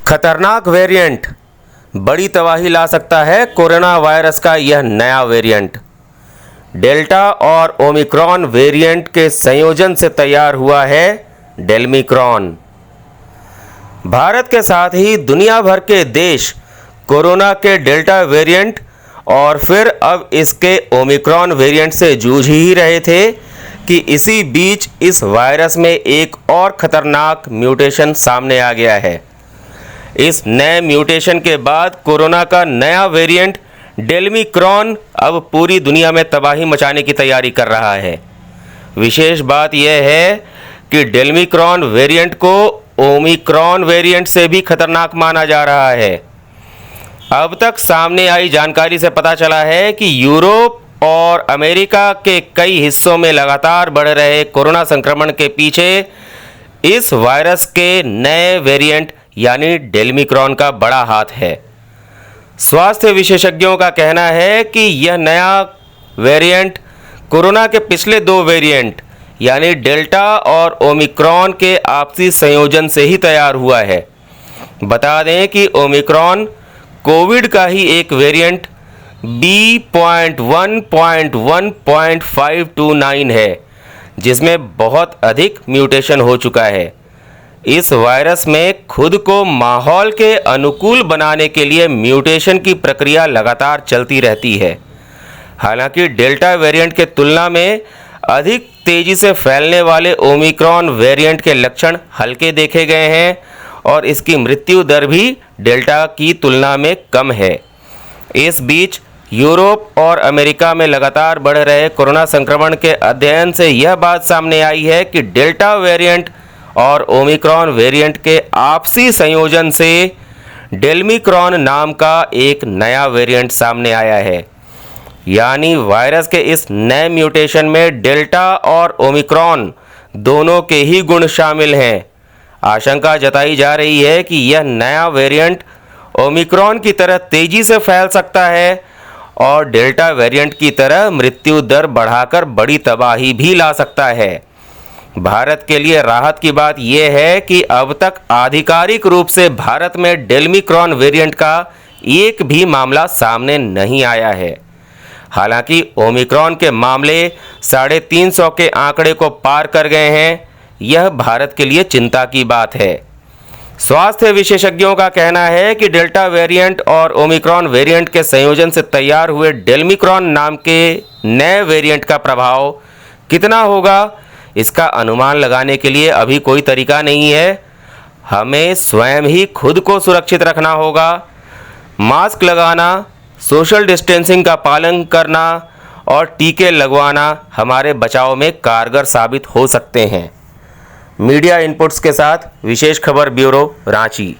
खतरनाक वेरिएंट बड़ी तबाही ला सकता है कोरोना वायरस का यह नया वेरिएंट। डेल्टा और ओमिक्रॉन वेरिएंट के संयोजन से तैयार हुआ है डेल्मिक्रॉन। भारत के साथ ही दुनिया भर के देश कोरोना के डेल्टा वेरिएंट और फिर अब इसके ओमिक्रॉन वेरिएंट से जूझ ही रहे थे कि इसी बीच इस वायरस में एक और खतरनाक म्यूटेशन सामने आ गया है। इस नए म्यूटेशन के बाद कोरोना का नया वेरिएंट डेल्मिक्रॉन अब पूरी दुनिया में तबाही मचाने की तैयारी कर रहा है। विशेष बात यह है कि डेल्मिक्रॉन वेरिएंट को ओमिक्रॉन वेरिएंट से भी खतरनाक माना जा रहा है। अब तक सामने आई जानकारी से पता चला है कि यूरोप और अमेरिका के कई हिस्सों में लगातार बढ़ रहे कोरोना संक्रमण के पीछे इस वायरस के नए वेरिएंट यानी डेल्मिक्रॉन का बड़ा हाथ है। स्वास्थ्य विशेषज्ञों का कहना है कि यह नया वेरिएंट कोरोना के पिछले दो वेरिएंट यानी डेल्टा और ओमिक्रॉन के आपसी संयोजन से ही तैयार हुआ है। बता दें कि ओमिक्रॉन कोविड का ही एक वेरिएंट B.1.1.529 है, जिसमें बहुत अधिक म्यूटेशन हो चुका है। इस वायरस में खुद को माहौल के अनुकूल बनाने के लिए म्यूटेशन की प्रक्रिया लगातार चलती रहती है। हालांकि डेल्टा वेरिएंट के तुलना में अधिक तेजी से फैलने वाले ओमिक्रॉन वेरिएंट के लक्षण हल्के देखे गए हैं और इसकी मृत्यु दर भी डेल्टा की तुलना में कम है। इस बीच यूरोप और अमेरिका में लगातार बढ़ रहे कोरोना संक्रमण के अध्ययन से यह बात सामने आई है कि डेल्टा वेरिएंट और ओमिक्रॉन वेरिएंट के आपसी संयोजन से डेल्मिक्रॉन नाम का एक नया वेरिएंट सामने आया है। यानी वायरस के इस नए म्यूटेशन में डेल्टा और ओमिक्रॉन दोनों के ही गुण शामिल हैं। आशंका जताई जा रही है कि यह नया वेरिएंट ओमिक्रॉन की तरह तेजी से फैल सकता है और डेल्टा वेरिएंट की तरह मृत्यु दर बढ़ाकर बड़ी तबाही भी ला सकता है। भारत के लिए राहत की बात यह है कि अब तक आधिकारिक रूप से भारत में डेल्मिक्रॉन वेरिएंट का एक भी मामला सामने नहीं आया है। हालांकि ओमिक्रॉन के मामले 350 के आंकड़े को पार कर गए हैं। यह भारत के लिए चिंता की बात है। स्वास्थ्य विशेषज्ञों का कहना है कि डेल्टा वेरिएंट और ओमिक्रॉन वेरिएंट के संयोजन से तैयार हुए डेल्मिक्रॉन नाम के नए वेरिएंट का प्रभाव कितना होगा, इसका अनुमान लगाने के लिए अभी कोई तरीका नहीं है। हमें स्वयं ही खुद को सुरक्षित रखना होगा। मास्क लगाना, सोशल डिस्टेंसिंग का पालन करना और टीके लगवाना हमारे बचाव में कारगर साबित हो सकते हैं। मीडिया इनपुट्स के साथ विशेष खबर ब्यूरो, रांची।